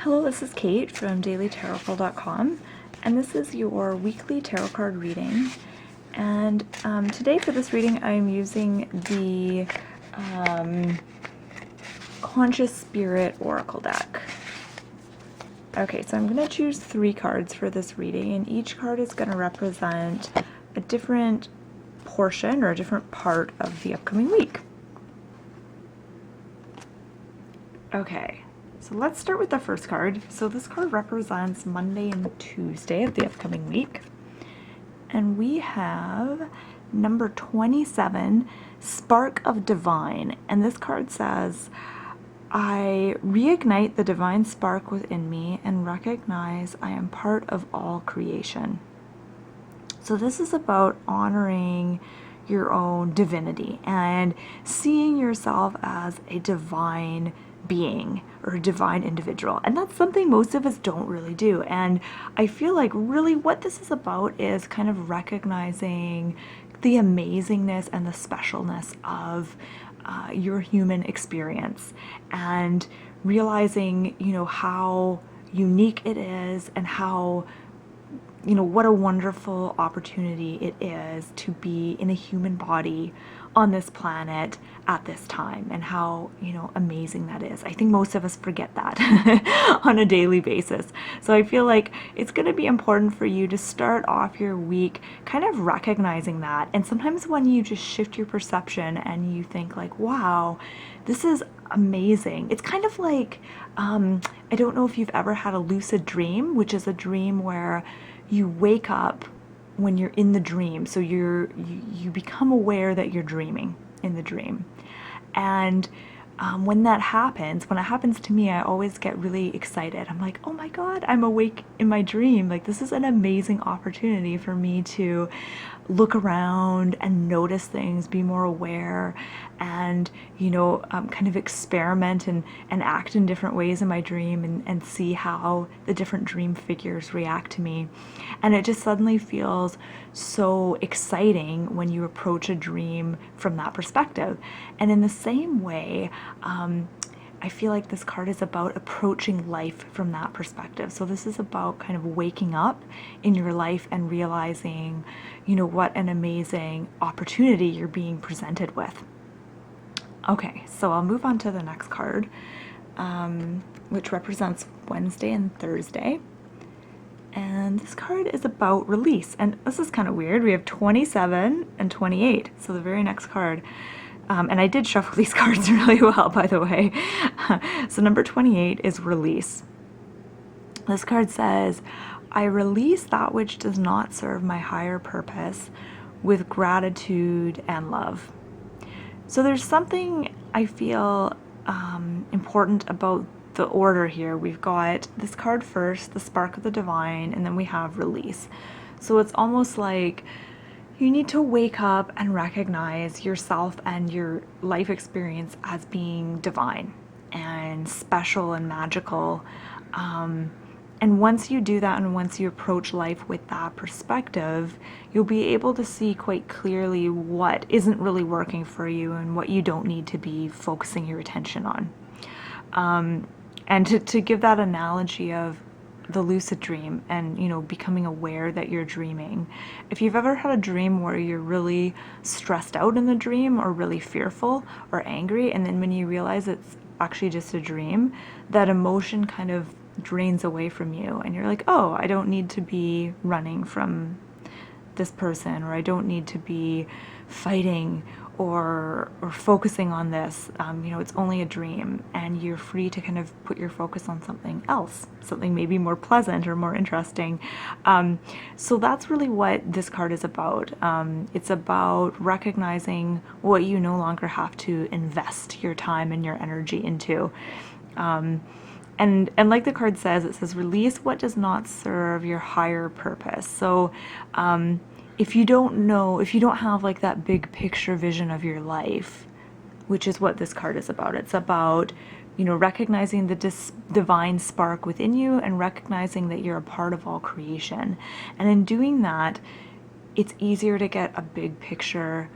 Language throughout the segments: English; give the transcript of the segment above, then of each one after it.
Hello, this is Kate from dailytarotcall.com, and this is your weekly tarot card reading. And today for this reading, I'm using the Conscious Spirit Oracle deck. Okay, so I'm going to choose 3 cards for this reading, and each card is going to represent a different portion or a different part of the upcoming week. Okay. So let's start with the first card. So this card represents Monday and Tuesday of the upcoming week. And we have number 27, Spark of Divine. And this card says, I reignite the divine spark within me and recognize I am part of all creation. So this is about honoring your own divinity and seeing yourself as a divine being or a divine individual, and that's something most of us don't really do. And I feel like really what this is about is kind of recognizing the amazingness and the specialness of your human experience, and realizing how unique it is, and how what a wonderful opportunity it is to be in a human body on this planet at this time, and how amazing that is. I think most of us forget that on a daily basis. So I feel like it's going to be important for you to start off your week kind of recognizing that. And sometimes when you just shift your perception and you think like, wow, this is amazing. It's kind of like, I don't know if you've ever had a lucid dream, which is a dream where you wake up when you're in the dream. So you become aware that you're dreaming in the dream. And when it happens to me, I always get really excited. I'm like, oh my God, I'm awake in my dream. Like, this is an amazing opportunity for me to look around and notice things, be more aware, and kind of experiment and act in different ways in my dream, and see how the different dream figures react to me. And it just suddenly feels so exciting when you approach a dream from that perspective. And in the same way, I feel like this card is about approaching life from that perspective. So this is about kind of waking up in your life and realizing, what an amazing opportunity you're being presented with. Okay, so I'll move on to the next card, which represents Wednesday and Thursday. And this card is about release. And this is kind of weird. We have 27 and 28. So the very next card. And I did shuffle these cards really well, by the way. So number 28 is release. This card says, I release that which does not serve my higher purpose with gratitude and love. So there's something I feel important about the order here. We've got this card first, the Spark of the Divine, and then we have release. So it's almost like you need to wake up and recognize yourself and your life experience as being divine and special and magical. And once you do that, and once you approach life with that perspective, you'll be able to see quite clearly what isn't really working for you and what you don't need to be focusing your attention on. And to give that analogy of the lucid dream and becoming aware that you're dreaming. If you've ever had a dream where you're really stressed out in the dream, or really fearful or angry, and then when you realize it's actually just a dream, that emotion kind of drains away from you, and you're like, oh, I don't need to be running from this person, or I don't need to be fighting or focusing on this. It's only a dream, and you're free to kind of put your focus on something else, something maybe more pleasant or more interesting. So that's really what this card is about. It's about recognizing what you no longer have to invest your time and your energy into. And like the card says, it says, release what does not serve your higher purpose. So if you don't have like that big picture vision of your life, which is what this card is about. It's about, recognizing the divine spark within you, and recognizing that you're a part of all creation. And in doing that, it's easier to get a big picture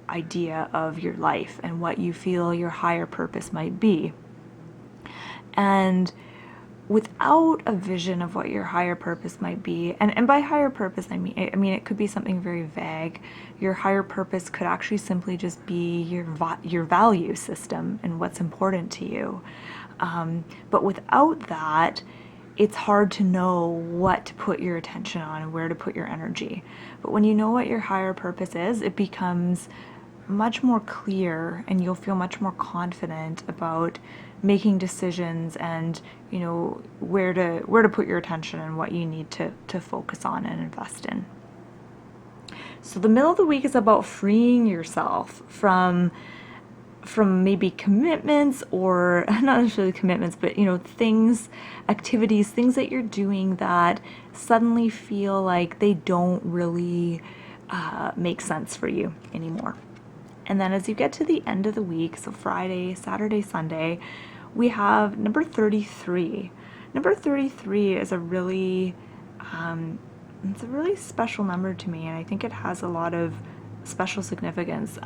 idea of your life and what you feel your higher purpose might be. And without a vision of what your higher purpose might be, and by higher purpose I mean it could be something very vague. Your higher purpose could actually simply just be your value system and what's important to you. But without that, it's hard to know what to put your attention on and where to put your energy. But when you know what your higher purpose is, it becomes much more clear, and you'll feel much more confident about making decisions and, you know, where to put your attention and what you need to focus on and invest in. So the middle of the week is about freeing yourself from maybe commitments, or not necessarily commitments, but, you know, things, activities, things that you're doing that suddenly feel like they don't really make sense for you anymore. And then as you get to the end of the week, so Friday, Saturday, Sunday, we have number 33. Number 33 is a really, it's a really special number to me, and I think it has a lot of special significance.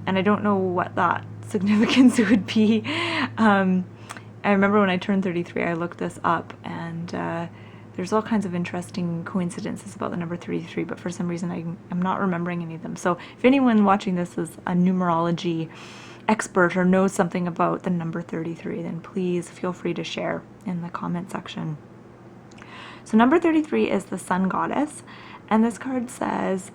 And I don't know what that significance would be. I remember when I turned 33, I looked this up, and there's all kinds of interesting coincidences about the number 33, but for some reason I'm not remembering any of them. So if anyone watching this is a numerology expert or knows something about the number 33, then please feel free to share in the comment section. So number 33 is the sun goddess, and this card says,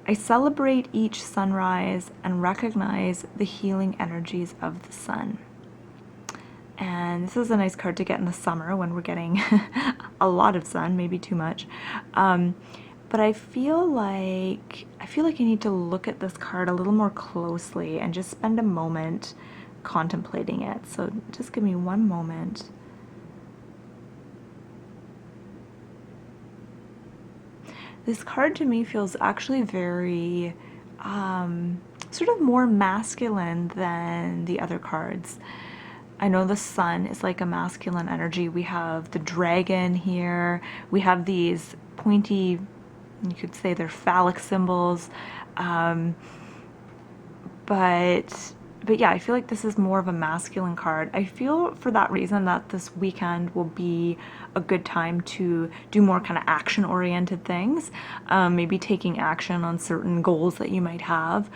I celebrate each sunrise and recognize the healing energies of the sun. And this is a nice card to get in the summer when we're getting a lot of sun, maybe too much. But I feel like I need to look at this card a little more closely and just spend a moment contemplating it. So just give me one moment. This card to me feels actually very sort of more masculine than the other cards. I know the sun is like a masculine energy. We have the dragon here. We have these pointy, you could say they're phallic symbols. But yeah, I feel like this is more of a masculine card. I feel for that reason that this weekend will be a good time to do more kind of action-oriented things, maybe taking action on certain goals that you might have,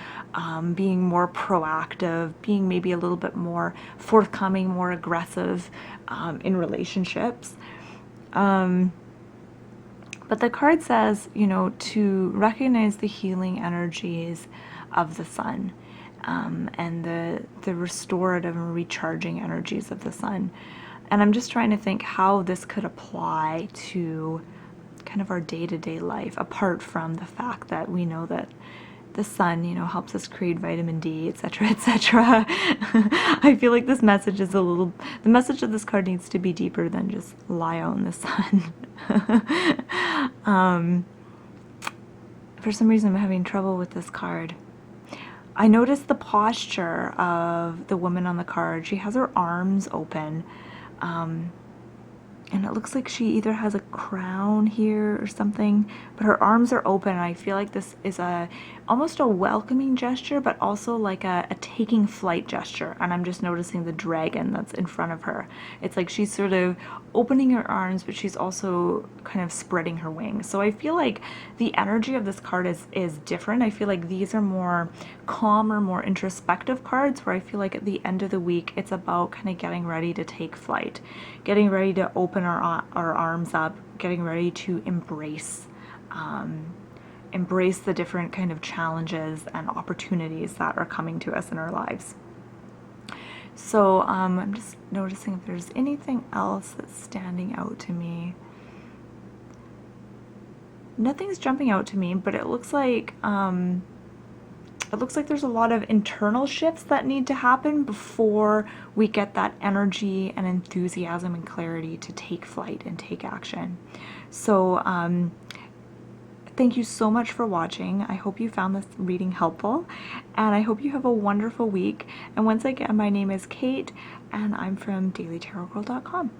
being more proactive, being maybe a little bit more forthcoming, more aggressive in relationships. But the card says, you know, to recognize the healing energies of the sun. And the restorative and recharging energies of the sun. And I'm just trying to think how this could apply to kind of our day-to-day life, apart from the fact that we know that the sun, you know, helps us create vitamin D, etc., etc. I feel like this message is the message of this card needs to be deeper than just lie out in the sun. For some reason I'm having trouble with this card. I noticed the posture of the woman on the card. She has her arms open, and it looks like she either has a crown here or something, but her arms are open, and I feel like this is almost a welcoming gesture, but also like a taking flight gesture. And I'm just noticing the dragon that's in front of her. It's like she's sort of opening her arms, but she's also kind of spreading her wings. So I feel like the energy of this card is different. I feel like these are more calmer, more introspective cards, where I feel like at the end of the week it's about kind of getting ready to take flight, getting ready to open our arms up, getting ready to embrace the different kind of challenges and opportunities that are coming to us in our lives. So I'm just noticing if there's anything else that's standing out to me. Nothing's jumping out to me, but it looks like there's a lot of internal shifts that need to happen before we get that energy and enthusiasm and clarity to take flight and take action. So thank you so much for watching. I hope you found this reading helpful, and I hope you have a wonderful week. And once again, my name is Kate, and I'm from dailytarotgirl.com.